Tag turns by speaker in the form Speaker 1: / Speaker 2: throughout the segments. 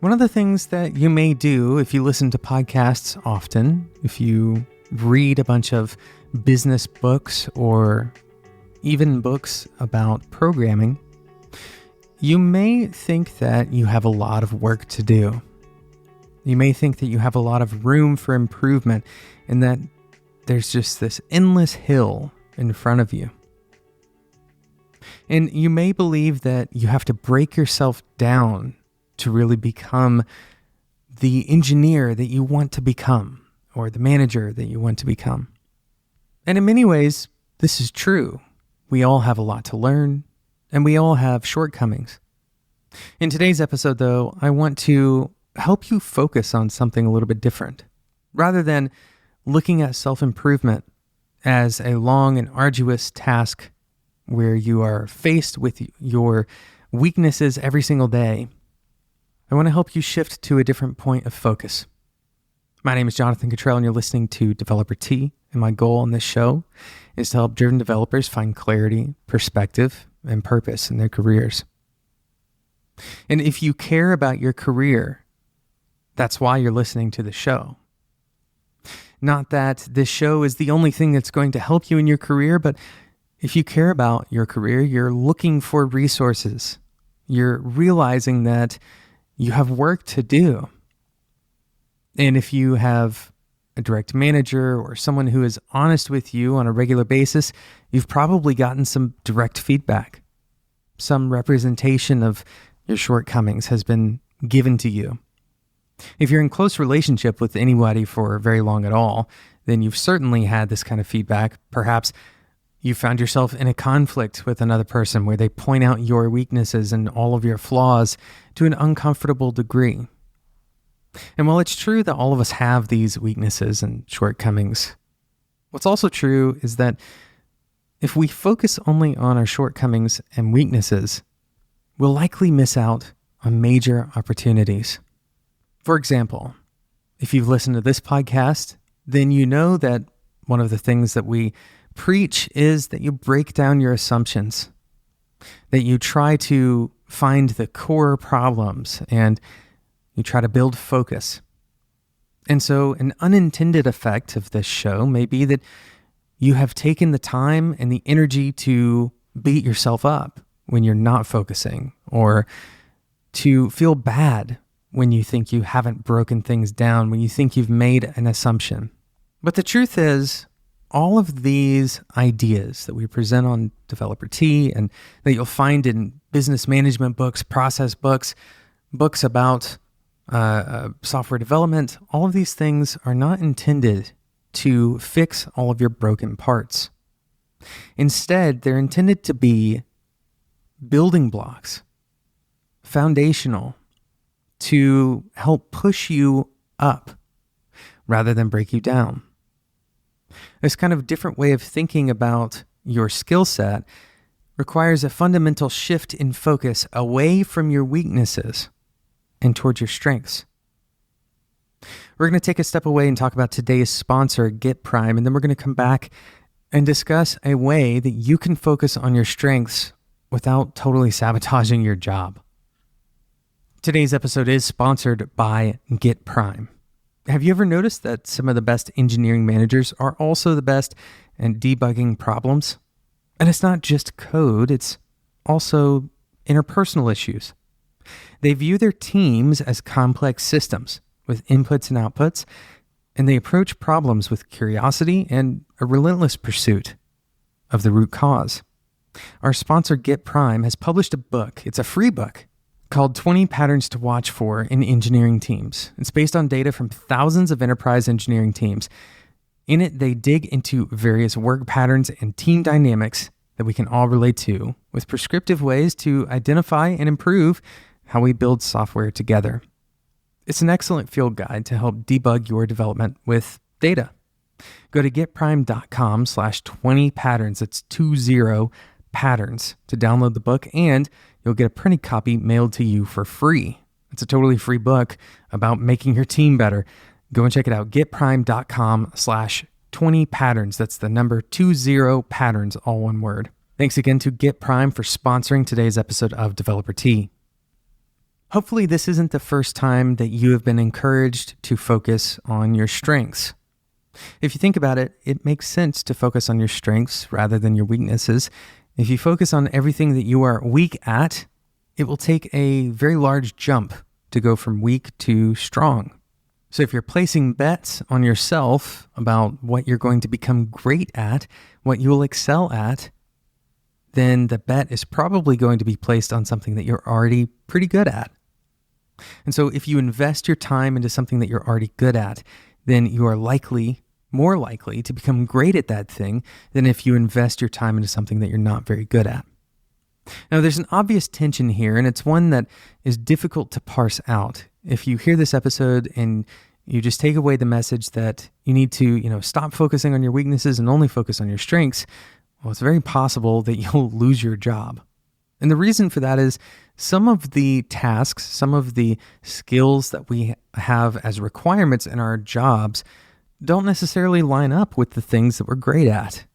Speaker 1: One of the things that you may do if you listen to podcasts often, if you read a bunch of business books or even books about programming, you may think that you have a lot of work to do. You may think that you have a lot of room for improvement and that there's just this endless hill in front of you. And you may believe that you have to break yourself down to really become the engineer that you want to become, or the manager that you want to become. And in many ways, this is true. We all have a lot to learn, and we all have shortcomings. In today's episode, though, I want to help you focus on something a little bit different. Rather than looking at self-improvement as a long and arduous task where you are faced with your weaknesses every single day, I want to help you shift to a different point of focus. My name is Jonathan Cottrell, and you're listening to Developer T, and my goal on this show is to help driven developers find clarity, perspective, and purpose in their careers. And if you care about your career, that's why you're listening to the show. Not that this show is the only thing that's going to help you in your career, but if you care about your career, you're looking for resources. You're realizing that you have work to do. And if you have a direct manager or someone who is honest with you on a regular basis, you've probably gotten some direct feedback. Some representation of your shortcomings has been given to you. If you're in close relationship with anybody for very long at all, then you've certainly had this kind of feedback. Perhaps you found yourself in a conflict with another person where they point out your weaknesses and all of your flaws to an uncomfortable degree. And while it's true that all of us have these weaknesses and shortcomings, what's also true is that if we focus only on our shortcomings and weaknesses, we'll likely miss out on major opportunities. For example, if you've listened to this podcast, then you know that one of the things that we preach is that you break down your assumptions, that you try to find the core problems and you try to build focus. And so an unintended effect of this show may be that you have taken the time and the energy to beat yourself up when you're not focusing, or to feel bad when you think you haven't broken things down, when you think you've made an assumption. But the truth is, all of these ideas that we present on Developer T and that you'll find in business management books, process books, books about software development, all of these things are not intended to fix all of your broken parts. Instead, they're intended to be building blocks, foundational, to help push you up rather than break you down. This kind of different way of thinking about your skill set requires a fundamental shift in focus away from your weaknesses and towards your strengths. We're going to take a step away and talk about today's sponsor, GitPrime, and then we're going to come back and discuss a way that you can focus on your strengths without totally sabotaging your job. Today's episode is sponsored by GitPrime. Have you ever noticed that some of the best engineering managers are also the best at debugging problems? And it's not just code, it's also interpersonal issues. They view their teams as complex systems with inputs and outputs, and they approach problems with curiosity and a relentless pursuit of the root cause. Our sponsor, GitPrime, has published a book. It's a free book called 20 Patterns to Watch For in Engineering Teams. It's based on data from thousands of enterprise engineering teams. In it, they dig into various work patterns and team dynamics that we can all relate to, with prescriptive ways to identify and improve how we build software together. It's an excellent field guide to help debug your development with data. Go to getprime.com/20patterns. That's 20 patterns to download the book, and you'll get a printed copy mailed to you for free. It's a totally free book about making your team better. Go and check it out. Getprime.com/20patterns. That's the number 20 patterns, all one word. Thanks again to GitPrime for sponsoring today's episode of Developer T. Hopefully, this isn't the first time that you have been encouraged to focus on your strengths. If you think about it, it makes sense to focus on your strengths rather than your weaknesses. If you focus on everything that you are weak at, it will take a very large jump to go from weak to strong. So if you're placing bets on yourself about what you're going to become great at, what you will excel at, then the bet is probably going to be placed on something that you're already pretty good at. And so if you invest your time into something that you're already good at, then you are more likely to become great at that thing than if you invest your time into something that you're not very good at. Now, there's an obvious tension here, and it's one that is difficult to parse out. If you hear this episode and you just take away the message that you need to, stop focusing on your weaknesses and only focus on your strengths, well, it's very possible that you'll lose your job. And the reason for that is some of the tasks, some of the skills that we have as requirements in our jobs don't necessarily line up with the things that we're great at.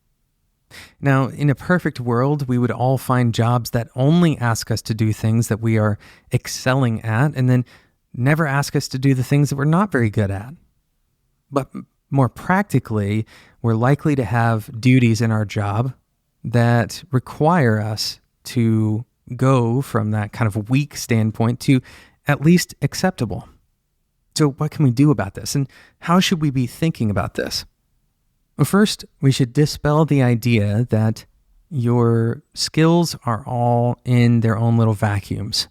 Speaker 1: Now, in a perfect world, we would all find jobs that only ask us to do things that we are excelling at and then never ask us to do the things that we're not very good at. But more practically, we're likely to have duties in our job that require us to go from that kind of weak standpoint to at least acceptable. So what can we do about this? And how should we be thinking about this? Well, first, we should dispel the idea that your skills are all in their own little vacuums.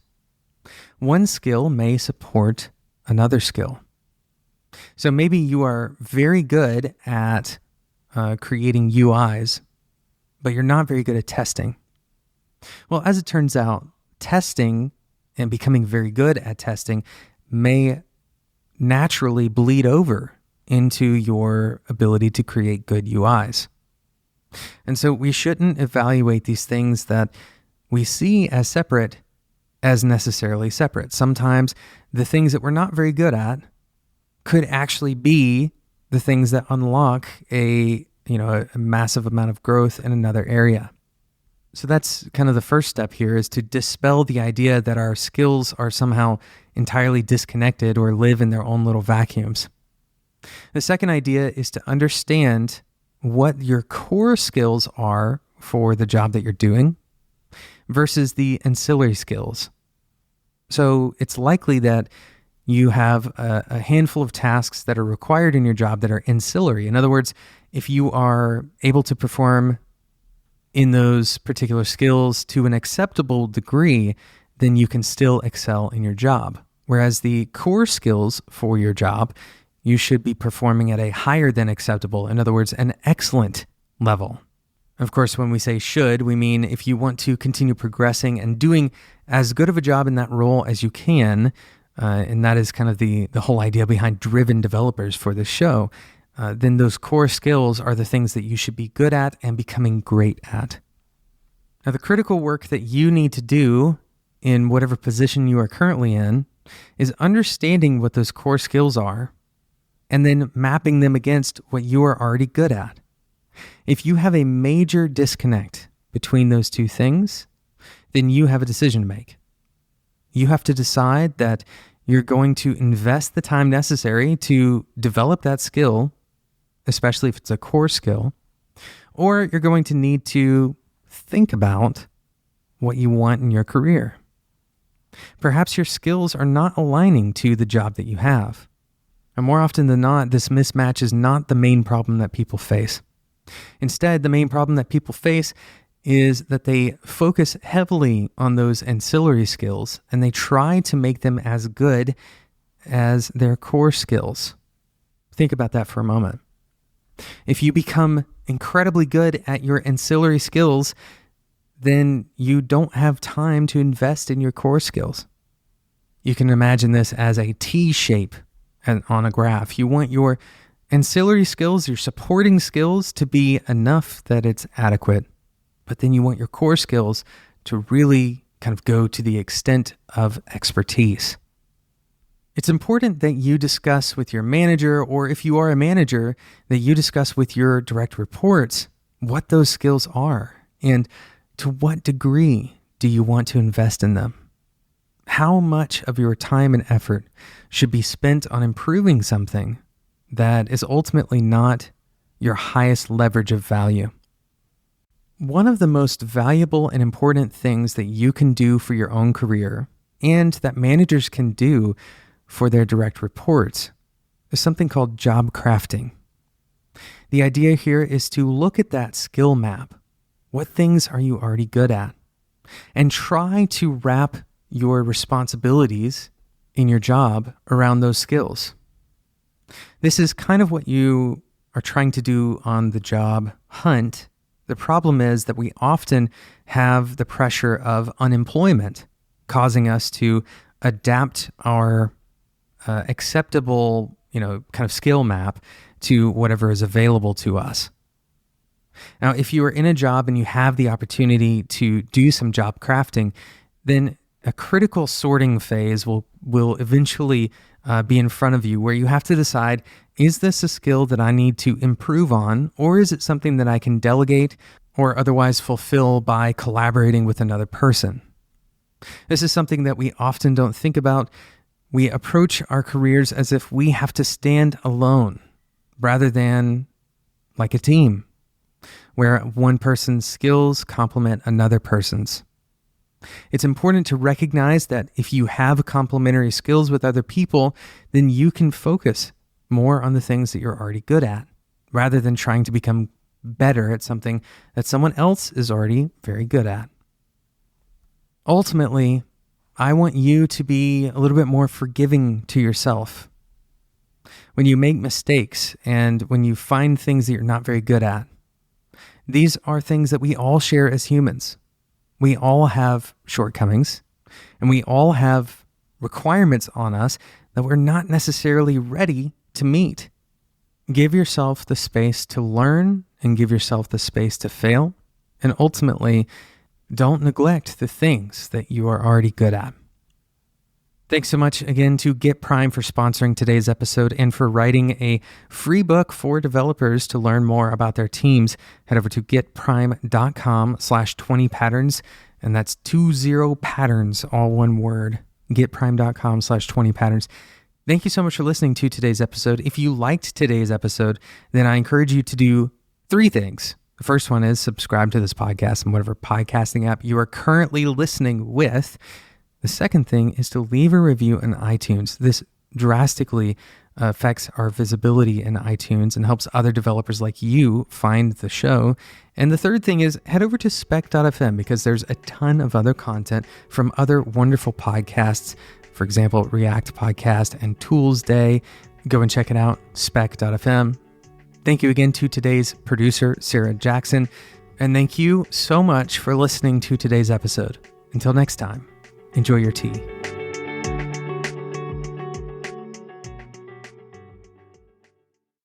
Speaker 1: One skill may support another skill. So maybe you are very good at creating UIs, but you're not very good at testing. Well, as it turns out, testing and becoming very good at testing may naturally bleed over into your ability to create good UIs. And so we shouldn't evaluate these things that we see as separate as necessarily separate. Sometimes the things that we're not very good at could actually be the things that unlock a massive amount of growth in another area. So that's kind of the first step here, is to dispel the idea that our skills are somehow entirely disconnected or live in their own little vacuums. The second idea is to understand what your core skills are for the job that you're doing versus the ancillary skills. So it's likely that you have a handful of tasks that are required in your job that are ancillary. In other words, if you are able to perform in those particular skills to an acceptable degree, then you can still excel in your job. Whereas the core skills for your job, you should be performing at a higher than acceptable, in other words, an excellent level. Of course, when we say should, we mean if you want to continue progressing and doing as good of a job in that role as you can, and that is kind of the whole idea behind driven developers for this show, then those core skills are the things that you should be good at and becoming great at. Now, the critical work that you need to do in whatever position you are currently in is understanding what those core skills are and then mapping them against what you are already good at. If you have a major disconnect between those two things, then you have a decision to make. You have to decide that you're going to invest the time necessary to develop that skill, especially if it's a core skill, or you're going to need to think about what you want in your career. Perhaps your skills are not aligning to the job that you have. And more often than not, this mismatch is not the main problem that people face. Instead, the main problem that people face is that they focus heavily on those ancillary skills and they try to make them as good as their core skills. Think about that for a moment. If you become incredibly good at your ancillary skills, then you don't have time to invest in your core skills. You can imagine this as a T shape on a graph. You want your ancillary skills, your supporting skills, to be enough that it's adequate. But then you want your core skills to really kind of go to the extent of expertise. It's important that you discuss with your manager, or if you are a manager, that you discuss with your direct reports what those skills are and to what degree do you want to invest in them. How much of your time and effort should be spent on improving something that is ultimately not your highest leverage of value? One of the most valuable and important things that you can do for your own career and that managers can do for their direct reports is something called job crafting. The idea here is to look at that skill map. What things are you already good at? And try to wrap your responsibilities in your job around those skills. This is kind of what you are trying to do on the job hunt. The problem is that we often have the pressure of unemployment causing us to adapt our acceptable, kind of skill map to whatever is available to us. Now, if you are in a job and you have the opportunity to do some job crafting, then a critical sorting phase will eventually be in front of you where you have to decide, is this a skill that I need to improve on, or is it something that I can delegate or otherwise fulfill by collaborating with another person? This is something that we often don't think about. We approach our careers as if we have to stand alone rather than like a team, where one person's skills complement another person's. It's important to recognize that if you have complementary skills with other people, then you can focus more on the things that you're already good at, rather than trying to become better at something that someone else is already very good at. Ultimately, I want you to be a little bit more forgiving to yourself. When you make mistakes and when you find things that you're not very good at, these are things that we all share as humans. We all have shortcomings, and we all have requirements on us that we're not necessarily ready to meet. Give yourself the space to learn and give yourself the space to fail. And ultimately, don't neglect the things that you are already good at. Thanks so much again to Get Prime for sponsoring today's episode and for writing a free book for developers to learn more about their teams. Head over to getprime.com/20patterns, and that's 20 patterns, all one word. Getprime.com/20patterns. Thank you so much for listening to today's episode. If you liked today's episode, then I encourage you to do 3 things. The first one is subscribe to this podcast in whatever podcasting app you are currently listening with. The second thing is to leave a review on iTunes. This drastically affects our visibility in iTunes and helps other developers like you find the show. And the third thing is head over to spec.fm because there's a ton of other content from other wonderful podcasts. For example, React Podcast and Tools Day. Go and check it out, spec.fm. Thank you again to today's producer, Sarah Jackson. And thank you so much for listening to today's episode. Until next time. Enjoy your tea.